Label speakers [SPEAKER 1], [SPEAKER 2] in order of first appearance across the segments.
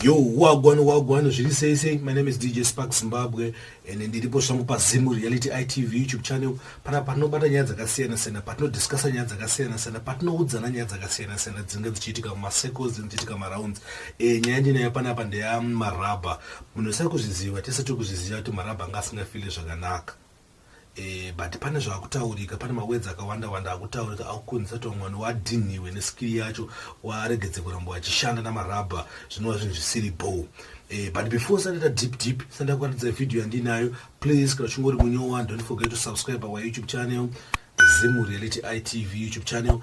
[SPEAKER 1] Yo, wagwan, say, my name is DJ Spark Zimbabwe, and indeed, Zimu Reality ITV YouTube channel. Patno bata nyanza kasiyana sana, patno discussa nyanza kasiyana sana, patno udzana nyanza kasiyana sana, dzinga dzichitika masecos, dzichitika marounds. Nyanja nayo panapa ndeya Marabha. Munosari kuzviziva, tesati kuzviziva kuti Marabha ngasingafile zvakanaka. But pane zvakutaurika, pane mawedzi akawanda akutaurika akukonzesa kuti mwana wadhiniwe neskill yacho waregedze kuramba wachishanda naMarabha zvinova zvinhu zvisiri bow. But before sandita deep sanda kuratidza video yandinayo, please kana uchingori munyowa, don't forget to subscribe our YouTube channel, Zimu Reality ITV YouTube channel.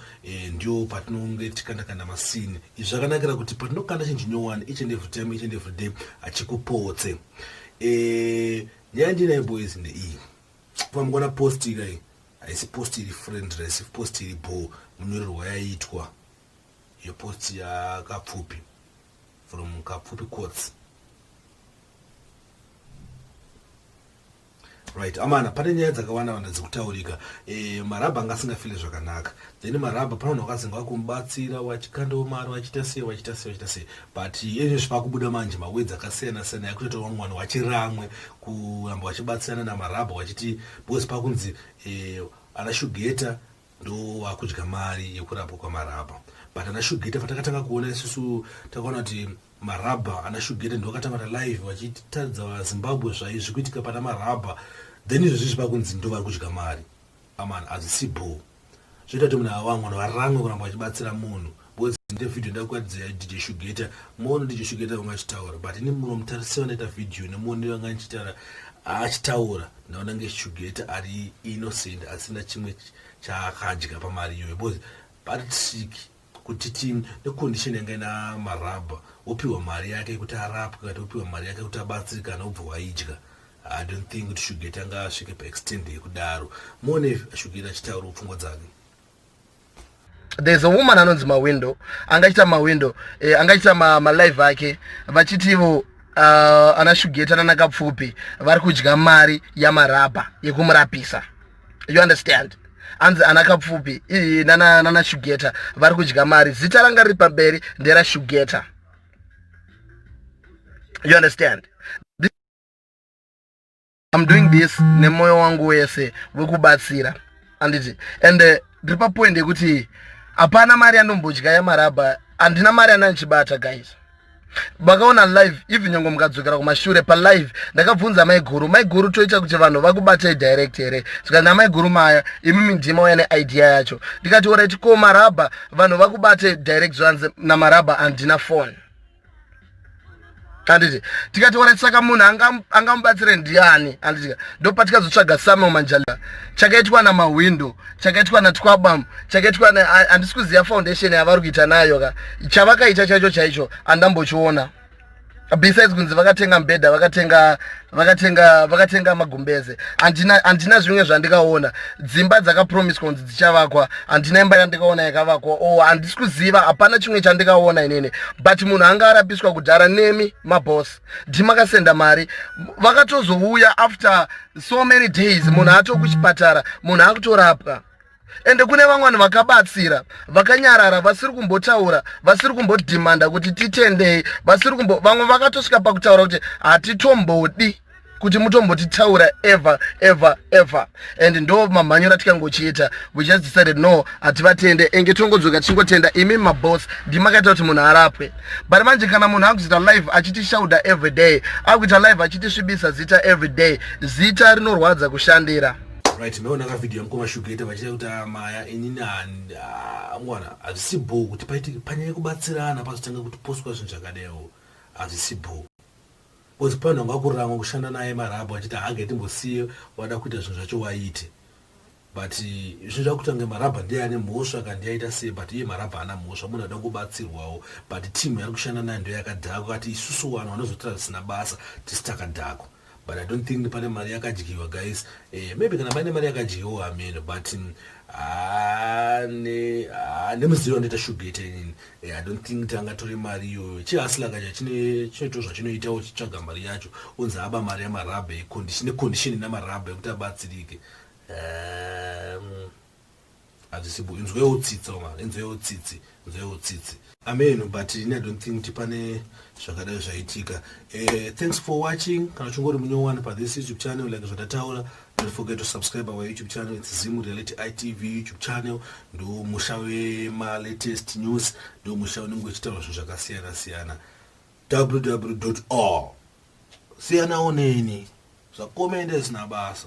[SPEAKER 1] Ndio patinonge tikanda masini. Izvi zvakanakira kuti patinokanda chinhu chinyowani each and every day achikupotse. Nyaya ndinayo boys ndeiyi. I'm gonna post it guy. I post it friend, I post it bo munyorerwa yaitwa. Yo post ya Kapfupi from Kapfupi quotes. Right, amana pane nyaya dzakawanda dzikutaurika. Marabha ngasingafile zvakanaka. Then Marabha pano wakazinga kumbatsira wachikando mari wachita sei. But izvo zvakubuda manje mawedzi akasiyana siyana yakuti mwana wachiramwe kuramba wachibatsirana naMarabha wachiti bosi pakunzi DjShugeta ndo wakudya mari yekurapwa kwaMarabha. But DjShugeta patakatanga kuona isusu takaona kuti Marabha DjShugeta ndo akatanga live wachitaridza vaZimbabwe zvaizvikuitika pana Marabha. Then izvo zvichi pakunzi ndo vari kudya mari. Amana hazisibo. Zvoita kuti munhu avamwana varamwe kuramba vachibatsira munhu. Bozi nde video ndakuratidza DjShugeta, muone DjShugeta ungachitaura, but ini munomutarisira ndaita video nemuone wanga achitaura ndaona DjShugeta ari innocent asina chimwe chaakadya pamari iyoyo. Bozi patrick kuti team necondition yanga ina Marabha opiwa mari yake kuti arapwe kana opiwa mari yake kuti abatsirike kana obva waidya. I don't think kuti Shugeta ngasvike paextend yekudaro. Muone Shugeta achitaura pfungwa dzake.
[SPEAKER 2] There's a woman anonzi Mawindo, angachita Mawindo, angachita ma live ake vachitivo DjShugeta nana Kapfupi vari kudya mari yaMarabha yekumurapisa. You understand? Anzi ana Kapfupi nana DjShugeta vari kudya mari, zita ranga riri pamberi nderaShugeta. You understand? I'm doing this nemoyo wangu wese wekubatsira. And ndiri papoint yekuti hapana mari anombodya yaMarabha, handina mari ananchibata guys. Bakaona live, even nyongo mukadzokera kumashure pa live, ndakabvunza maiguru toita kuti vanhu vakubatai direct here. Tikati maiguru maya, imimi ndima uya idea yacho. Ndikati alright, ko Marabha vanhu vakubatai direct zvanzi naMarabha handina phone. Anditi tikati alright, saka munhu angamubatsire ndiani? Anditi ndopatikazotsvaga Samuel Manjala, chakaitwa naMawindo, chakaitwa naTwabam, chakaitwa handisi kuziva foundation yavari kuita nayo ka chavakaita chaicho andambochiona. Besides kunzi vakatenga mbedha, vakatenga magumbeze, handina zvimwe zvandikaona. Dzimba dzakapromise kunzi dzichavakwa, handina imba yandikaona yakavakwa. Handisi kuziva, hapana chimwe chandikaona inini. But munhu anga arapiswa kudhara nemi maboss, ndimakasenda mari, vakatozouya after so many days, munhu atokuchipatara, munhu akutorapwa. Ende kune vamwe vanhu vakabatsira, vakanyarara, vasiri kumbotaura, vasiri kumbodhimanda kuti titendei, vamwe vakatosvika pakutaura kuti hatitombodi kuti mutombotitaura ever. And ndo mamhanyuro atikangochiita. We just decided no, hativatende, enge tongodzoka tichingotenda imi maboss ndimakaita kuti munhu arapwe. But manje kana munhu akuita live achitishaudha every day, akuita live achitisvibisa zita every day, zita rinorwadza kushandira.
[SPEAKER 1] Right, meona ka video mkoma Shugeta vachita kuti maya inini mwana azisibo kuti panyaya kubatsirana pazotanga kuti postwa zvinhu zvakadeo azisibo. Bozi pano ngakuranga kushanda naye Marabha achiti haange timbosiye wada kuita zvinhu zvacho waite. But zvinhu zvakutanga Marabha ndiye ane mhosva kandi yaita sei, but iye Marabha hana mhosva, munhu ada kubatsirwawo. But team yari kushanda naye ndiyo yakadhakwa ati isusu vanhu vanozotira zvisina basa tisitakadhakwa. But I don't think pane mari yakadyiwa guys. Maybe kana pane mari yakadyiwa amen, but nemuzivo ndeta Shugeta inini. I don't think tangatori mari iyoyo. Chiasila kacha chinoito zvachinoitawo chitsvaga mari yacho. Unzi aba mari yaMarabha necondition naMarabha yekuti abatsirike. Hazisibo, inzwewo tsitsi. amen, but I don't think tipane zvakadai zvaitika. Thanks for watching. Kana chungori munyowana pa this YouTube channel like zvataura, don't forget to subscribe our YouTube channel. It's Zimu Reality ITV YouTube channel. Ndo mushawe ma latest news, ndo mushawe ningwechitaura zvinhu zvakasiyana siyana. www.all. Siyana oneni. Zvakomende zina basa.